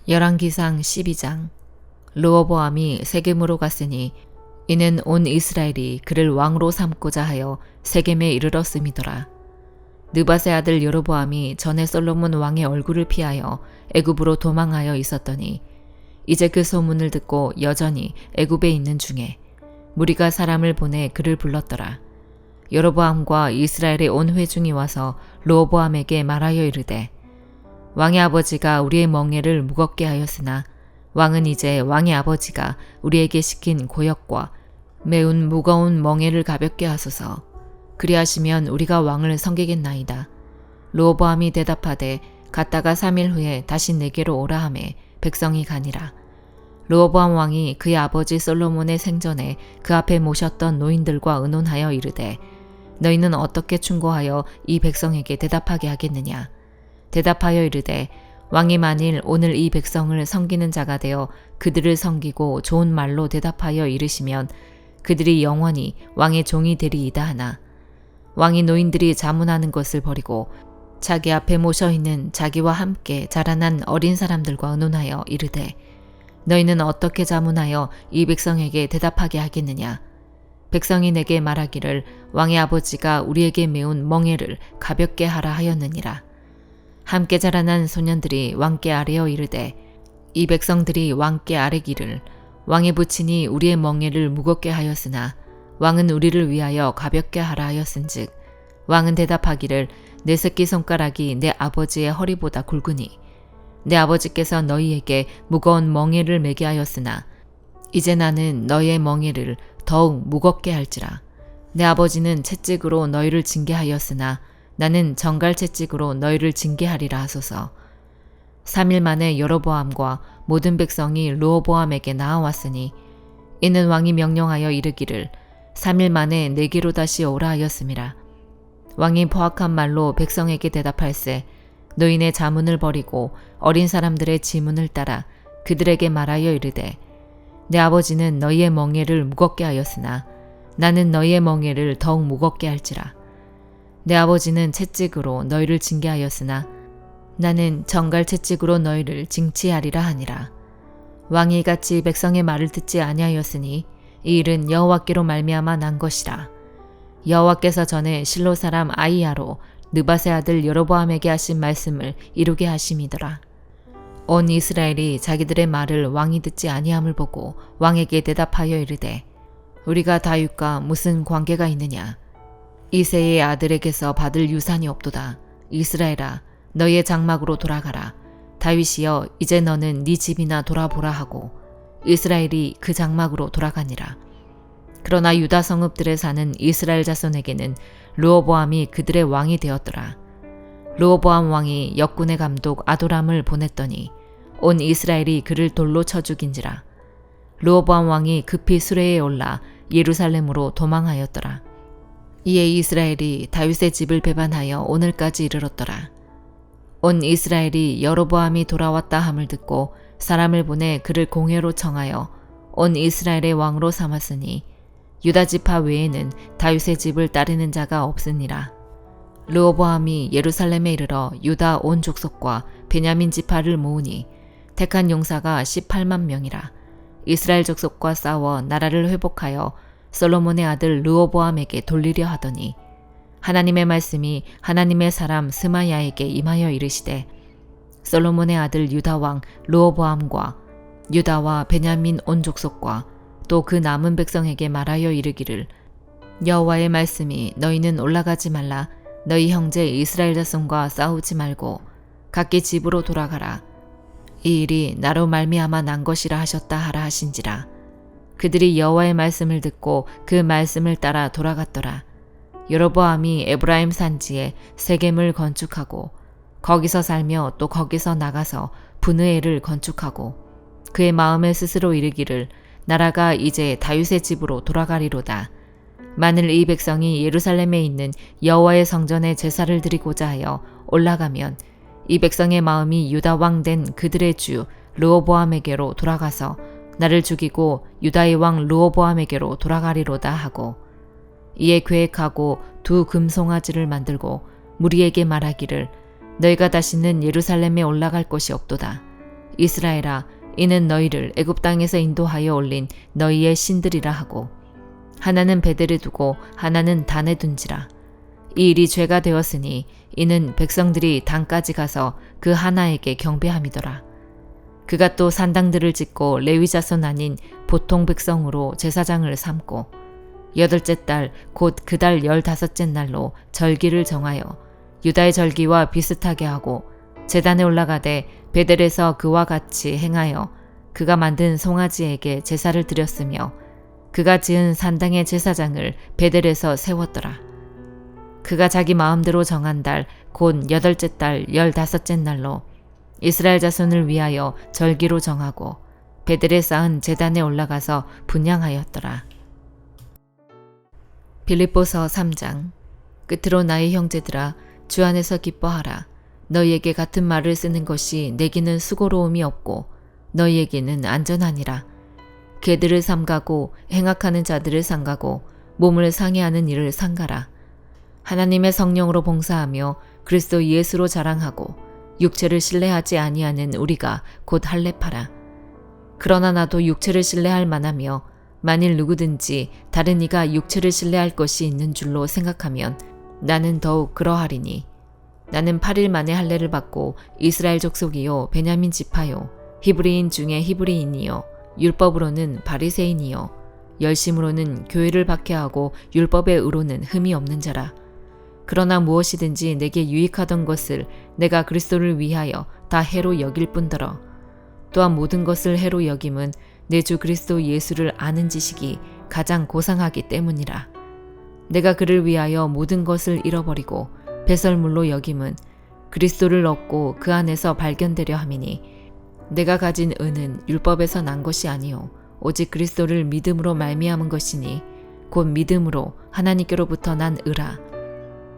열왕기상 12장. 르호보암이 세겜으로 갔으니 이는 온 이스라엘이 그를 왕으로 삼고자 하여 세겜에 이르렀음이더라. 느밧의 아들 여로보암이 전에 솔로몬 왕의 얼굴을 피하여 애굽으로 도망하여 있었더니 이제 그 소문을 듣고 여전히 애굽에 있는 중에 무리가 사람을 보내 그를 불렀더라. 여로보암과 이스라엘의 온 회중이 와서 르호보암에게 말하여 이르되 왕의 아버지가 우리의 멍에를 무겁게 하였으나 왕은 이제 왕의 아버지가 우리에게 시킨 고역과 매운 무거운 멍에를 가볍게 하소서. 그리하시면 우리가 왕을 섬기겠나이다. 르호보암이 대답하되 갔다가 3일 후에 다시 내게로 오라 하매 백성이 가니라. 르호보암 왕이 그의 아버지 솔로몬의 생전에 그 앞에 모셨던 노인들과 의논하여 이르되 너희는 어떻게 충고하여 이 백성에게 대답하게 하겠느냐. 대답하여 이르되 왕이 만일 오늘 이 백성을 섬기는 자가 되어 그들을 섬기고 좋은 말로 대답하여 이르시면 그들이 영원히 왕의 종이 되리이다 하나 왕이 노인들이 자문하는 것을 버리고 자기 앞에 모셔 있는 자기와 함께 자라난 어린 사람들과 의논하여 이르되 너희는 어떻게 자문하여 이 백성에게 대답하게 하겠느냐. 백성이 내게 말하기를 왕의 아버지가 우리에게 메운 멍에를 가볍게 하라 하였느니라. 함께 자라난 소년들이 왕께 아뢰어 이르되 이 백성들이 왕께 아뢰기를 왕의 부친이 우리의 멍에를 무겁게 하였으나 왕은 우리를 위하여 가볍게 하라 하였은즉 왕은 대답하기를 내 새끼손가락이 내 아버지의 허리보다 굵으니 내 아버지께서 너희에게 무거운 멍에를 매게 하였으나 이제 나는 너희의 멍에를 더욱 무겁게 할지라. 내 아버지는 채찍으로 너희를 징계하였으나 나는 정갈 채찍으로 너희를 징계하리라 하소서. 3일 만에 여로보암과 모든 백성이 르호보암에게 나아왔으니 이는 왕이 명령하여 이르기를 3일 만에 내게로 다시 오라 하였음이라. 왕이 포악한 말로 백성에게 대답할세 노인의 자문을 버리고 어린 사람들의 지문을 따라 그들에게 말하여 이르되 내 아버지는 너희의 멍에를 무겁게 하였으나 나는 너희의 멍에를 더욱 무겁게 할지라. 내 아버지는 채찍으로 너희를 징계하였으나 나는 정갈 채찍으로 너희를 징치하리라 하니라. 왕이 이같이 백성의 말을 듣지 아니하였으니 이 일은 여호와께로 말미암아 난 것이라. 여호와께서 전에 실로 사람 아히야로 느밧의 아들 여로보암에게 하신 말씀을 이루게 하심이더라. 온 이스라엘이 자기들의 말을 왕이 듣지 아니함을 보고 왕에게 대답하여 이르되 우리가 다윗과 무슨 관계가 있느냐. 이새의 아들에게서 받을 유산이 없도다. 이스라엘아 너희의 장막으로 돌아가라. 다윗이여 이제 너는 네 집이나 돌아보라 하고 이스라엘이 그 장막으로 돌아가니라. 그러나 유다 성읍들에 사는 이스라엘 자손에게는 르호보암이 그들의 왕이 되었더라. 르호보암 왕이 역군의 감독 아도람을 보냈더니 온 이스라엘이 그를 돌로 쳐 죽인지라. 르호보암 왕이 급히 수레에 올라 예루살렘으로 도망하였더라. 이에 이스라엘이 다윗의 집을 배반하여 오늘까지 이르렀더라. 온 이스라엘이 여로보암이 돌아왔다 함을 듣고 사람을 보내 그를 공회로 청하여 온 이스라엘의 왕으로 삼았으니 유다 지파 외에는 다윗의 집을 따르는 자가 없으니라. 르호보암이 예루살렘에 이르러 유다 온 족속과 베냐민 지파를 모으니 택한 용사가 18만 명이라. 이스라엘 족속과 싸워 나라를 회복하여 솔로몬의 아들 르호보암에게 돌리려 하더니 하나님의 말씀이 하나님의 사람 스마야에게 임하여 이르시되 솔로몬의 아들 유다 왕 르호보암과 유다와 베냐민 온 족속과 또 그 남은 백성에게 말하여 이르기를 여호와의 말씀이 너희는 올라가지 말라. 너희 형제 이스라엘 자손과 싸우지 말고 각기 집으로 돌아가라. 이 일이 나로 말미암아 난 것이라 하셨다 하라 하신지라. 그들이 여호와의 말씀을 듣고 그 말씀을 따라 돌아갔더라. 여로보암이 에브라임 산지에 세겜을 건축하고 거기서 살며 또 거기서 나가서 브느엘을 건축하고 그의 마음에 스스로 이르기를 나라가 이제 다윗의 집으로 돌아가리로다. 만일 이 백성이 예루살렘에 있는 여호와의 성전에 제사를 드리고자 하여 올라가면 이 백성의 마음이 유다 왕 된 그들의 주 르호보암에게로 돌아가서 나를 죽이고 유다의 왕 르호보암에게로 돌아가리로다 하고 이에 계획하고 두 금송아지를 만들고 무리에게 말하기를 너희가 다시는 예루살렘에 올라갈 곳이 없도다. 이스라엘아, 이는 너희를 애굽 땅에서 인도하여 올린 너희의 신들이라 하고, 하나는 베델에 두고 하나는 단에 둔지라. 이 일이 죄가 되었으니 이는 백성들이 단까지 가서 그 하나에게 경배함이더라. 그가 또 산당들을 짓고 레위 자손 아닌 보통 백성으로 제사장을 삼고, 8째 달 곧 그 달 15째 날로 절기를 정하여 유다의 절기와 비슷하게 하고, 제단에 올라가되 베델에서 그와 같이 행하여 그가 만든 송아지에게 제사를 드렸으며, 그가 지은 산당의 제사장을 베델에서 세웠더라. 그가 자기 마음대로 정한 달 곧 8째 달 15째 날로 이스라엘 자손을 위하여 절기로 정하고 베델에 쌓은 제단에 올라가서 분향하였더라. 빌립보서 3장. 끝으로 나의 형제들아, 주 안에서 기뻐하라. 너희에게 같은 말을 쓰는 것이 내게는 수고로움이 없고 너희에게는 안전하니라. 개들을 삼가고 행악하는 자들을 삼가고 몸을 상해하는 일을 삼가라. 하나님의 성령으로 봉사하며 그리스도 예수로 자랑하고 육체를 신뢰하지 아니하는 우리가 곧 할례파라. 그러나 나도 육체를 신뢰할 만하며 만일 누구든지 다른 이가 육체를 신뢰할 것이 있는 줄로 생각하면 나는 더욱 그러하리니, 나는 8일 만에 할례를 받고 이스라엘 족속이요 베냐민 지파요 히브리인 중에 히브리인이요 율법으로는 바리새인이요 열심으로는 교회를 박해하고 율법의 의로는 흠이 없는 자라. 그러나 무엇이든지 내게 유익하던 것을 내가 그리스도를 위하여 다 해로 여길 뿐더러, 또한 모든 것을 해로 여김은 내 주 그리스도 예수를 아는 지식이 가장 고상하기 때문이라. 내가 그를 위하여 모든 것을 잃어버리고 배설물로 여김은 그리스도를 얻고 그 안에서 발견되려 함이니, 내가 가진 은은 율법에서 난 것이 아니요 오직 그리스도를 믿음으로 말미암은 것이니 곧 믿음으로 하나님께로부터 난 의라.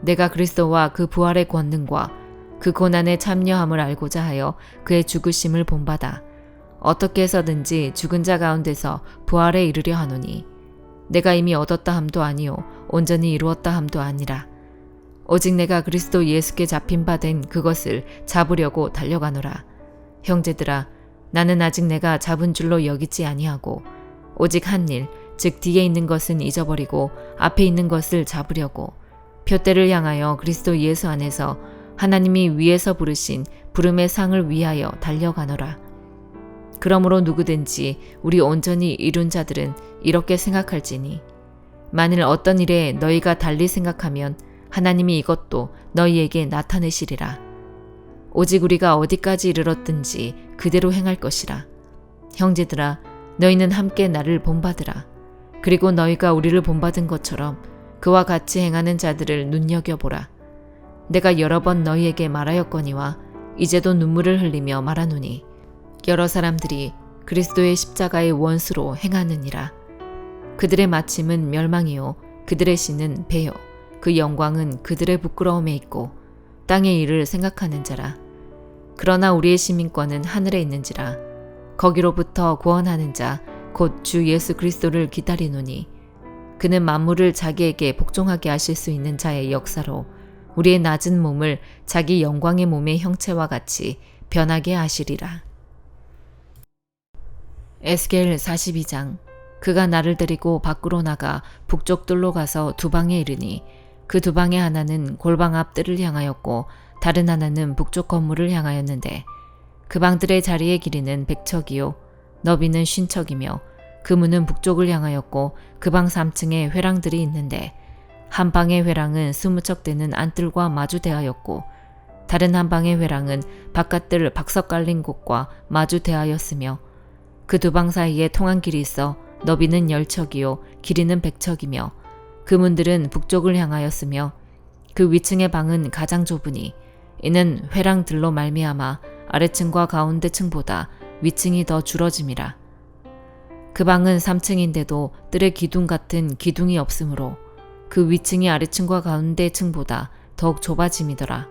내가 그리스도와 그 부활의 권능과 그 고난에 참여함을 알고자 하여 그의 죽으심을 본받아 어떻게 해서든지 죽은 자 가운데서 부활에 이르려 하노니, 내가 이미 얻었다 함도 아니요 온전히 이루었다 함도 아니라 오직 내가 그리스도 예수께 잡힌 바 된 그것을 잡으려고 달려가노라. 형제들아, 나는 아직 내가 잡은 줄로 여기지 아니하고 오직 한 일, 즉 뒤에 있는 것은 잊어버리고 앞에 있는 것을 잡으려고 표대를 향하여 그리스도 예수 안에서 하나님이 위에서 부르신 부름의 상을 위하여 달려가노라. 그러므로 누구든지 우리 온전히 이룬 자들은 이렇게 생각할지니, 만일 어떤 일에 너희가 달리 생각하면 하나님이 이것도 너희에게 나타내시리라. 오직 우리가 어디까지 이르렀든지 그대로 행할 것이라. 형제들아, 너희는 함께 나를 본받으라. 그리고 너희가 우리를 본받은 것처럼 그와 같이 행하는 자들을 눈여겨보라. 내가 여러 번 너희에게 말하였거니와 이제도 눈물을 흘리며 말하노니, 여러 사람들이 그리스도의 십자가의 원수로 행하느니라. 그들의 마침은 멸망이요 그들의 신은 배요 그 영광은 그들의 부끄러움에 있고 땅의 일을 생각하는 자라. 그러나 우리의 시민권은 하늘에 있는지라. 거기로부터 구원하는 자 곧 주 예수 그리스도를 기다리노니, 그는 만물을 자기에게 복종하게 하실 수 있는 자의 역사로 우리의 낮은 몸을 자기 영광의 몸의 형체와 같이 변하게 하시리라. 에스겔 42장. 그가 나를 데리고 밖으로 나가 북쪽 뜰로 가서 두 방에 이르니, 그 두 방의 하나는 골방 앞 뜰을 향하였고 다른 하나는 북쪽 건물을 향하였는데, 그 방들의 자리의 길이는 100척이요 너비는 50척이며 그 문은 북쪽을 향하였고 그 방 3층에 회랑들이 있는데, 한 방의 회랑은 20척 되는 안뜰과 마주대하였고 다른 한 방의 회랑은 바깥뜰 박석 깔린 곳과 마주대하였으며, 그 두 방 사이에 통한 길이 있어 너비는 10척이요 길이는 100척이며 그 문들은 북쪽을 향하였으며, 그 위층의 방은 가장 좁으니 이는 회랑들로 말미암아 아래층과 가운데층보다 위층이 더 줄어짐이라. 그 방은 3층인데도 뜰에 기둥 같은 기둥이 없으므로 그 위층이 아래층과 가운데층보다 더욱 좁아짐이더라.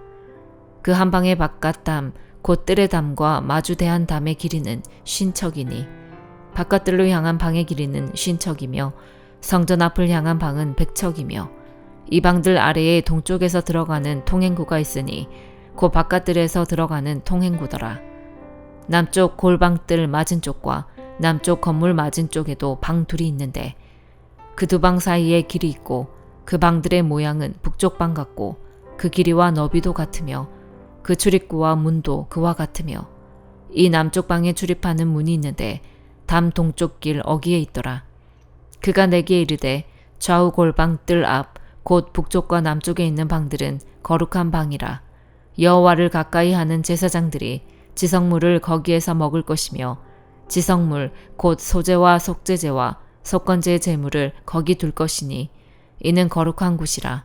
그 한 방의 바깥 담 곧 뜰의 담과 마주대한 담의 길이는 50척이니 바깥뜰로 향한 방의 길이는 50척이며 성전 앞을 향한 방은 100척이며 이 방들 아래에 동쪽에서 들어가는 통행구가 있으니 곧 바깥뜰에서 들어가는 통행구더라. 남쪽 골방뜰 맞은쪽과 남쪽 건물 맞은쪽에도 방 둘이 있는데 그 두 방 사이에 길이 있고 그 방들의 모양은 북쪽 방 같고 그 길이와 너비도 같으며 그 출입구와 문도 그와 같으며 이 남쪽 방에 출입하는 문이 있는데 담 동쪽 길 어기에 있더라. 그가 내게 이르되 좌우 골방 뜰 앞 곧 북쪽과 남쪽에 있는 방들은 거룩한 방이라. 여호와를 가까이 하는 제사장들이 지성물을 거기에서 먹을 것이며 지성물 곧 소제와 속죄제와 속건제의 제물을 거기 둘 것이니 이는 거룩한 곳이라.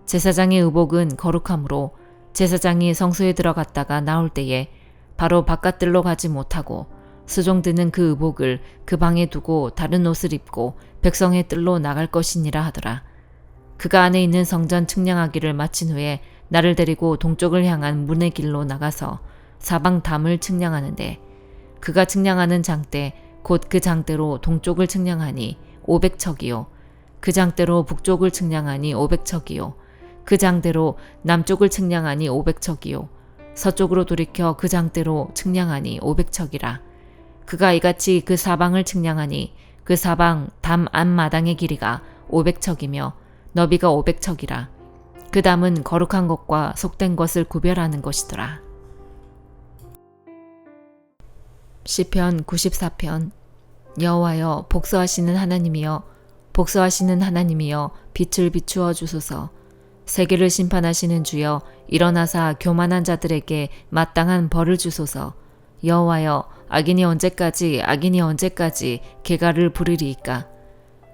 제사장의 의복은 거룩하므로 제사장이 성소에 들어갔다가 나올 때에 바로 바깥들로 가지 못하고 수종드는 그 의복을 그 방에 두고 다른 옷을 입고 백성의 뜰로 나갈 것이니라 하더라. 그가 안에 있는 성전 측량하기를 마친 후에 나를 데리고 동쪽을 향한 문의 길로 나가서 사방 담을 측량하는데 그가 측량하는 장대 곧 그 장대로 동쪽을 측량하니 500척이요 그 장대로 북쪽을 측량하니 500척이요 그 장대로 남쪽을 측량하니 500척이요 서쪽으로 돌이켜 그 장대로 측량하니 500척이라. 그가 이같이 그 사방을 측량하니 그 사방 담 안마당의 길이가 500척이며 너비가 500척이라. 그 담은 거룩한 것과 속된 것을 구별하는 것이더라. 시편 94편. 여호와여 복수하시는 하나님이여 복수하시는 하나님이여 빛을 비추어 주소서. 세계를 심판하시는 주여 일어나사 교만한 자들에게 마땅한 벌을 주소서. 여호와여 악인이 언제까지 개가를 부르리이까.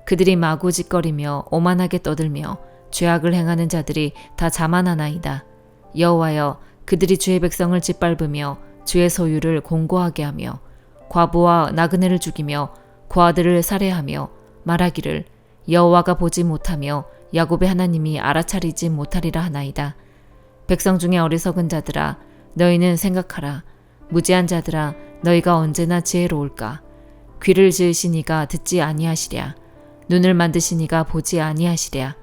그들이 마구 짓거리며 오만하게 떠들며 죄악을 행하는 자들이 다 자만하나이다. 여호와여 그들이 주의 백성을 짓밟으며 주의 소유를 공고하게 하며 과부와 나그네를 죽이며 고아들을 살해하며 말하기를 여호와가 보지 못하며 야곱의 하나님이 알아차리지 못하리라 하나이다. 백성 중에 어리석은 자들아 너희는 생각하라. 무지한 자들아 너희가 언제나 지혜로울까. 귀를 지으시니가 듣지 아니하시랴. 눈을 만드시니가 보지 아니하시랴.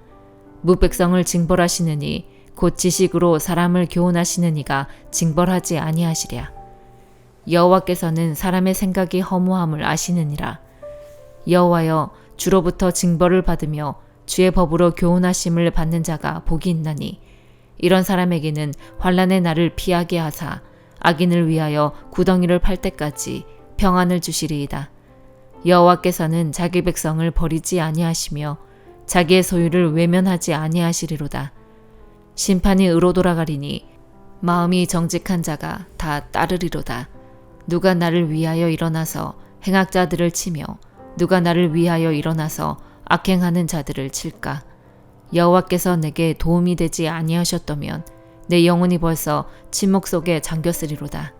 무백성을 징벌하시느니 곧 지식으로 사람을 교훈하시는 이가 징벌하지 아니하시랴. 여호와께서는 사람의 생각이 허무함을 아시느니라. 여호와여 주로부터 징벌을 받으며 주의 법으로 교훈하심을 받는 자가 복이 있나니 이런 사람에게는 환난의 날을 피하게 하사 악인을 위하여 구덩이를 팔 때까지 평안을 주시리이다. 여호와께서는 자기 백성을 버리지 아니하시며 자기의 소유를 외면하지 아니하시리로다. 심판이 의로 돌아가리니 마음이 정직한 자가 다 따르리로다. 누가 나를 위하여 일어나서 행악자들을 치며 누가 나를 위하여 일어나서 악행하는 자들을 칠까. 여호와께서 내게 도움이 되지 아니하셨다면 내 영혼이 벌써 침묵 속에 잠겼으리로다.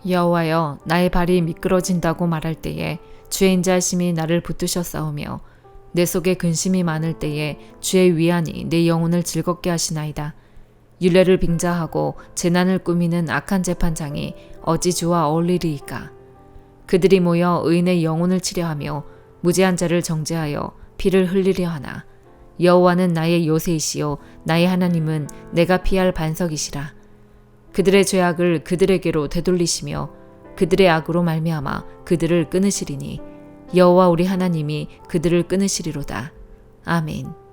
여호와여 나의 발이 미끄러진다고 말할 때에 주의 인자하심이 나를 붙드셨사오며 내 속에 근심이 많을 때에 주의 위안이 내 영혼을 즐겁게 하시나이다. 율례를 빙자하고 재난을 꾸미는 악한 재판장이 어찌 주와 어울리리이까. 그들이 모여 의인의 영혼을 치려하며 무죄한 자를 정죄하여 피를 흘리려 하나. 여호와는 나의 요새이시요 나의 하나님은 내가 피할 반석이시라. 그들의 죄악을 그들에게로 되돌리시며 그들의 악으로 말미암아 그들을 끊으시리니 여호와 우리 하나님이 그들을 끊으시리로다. 아멘.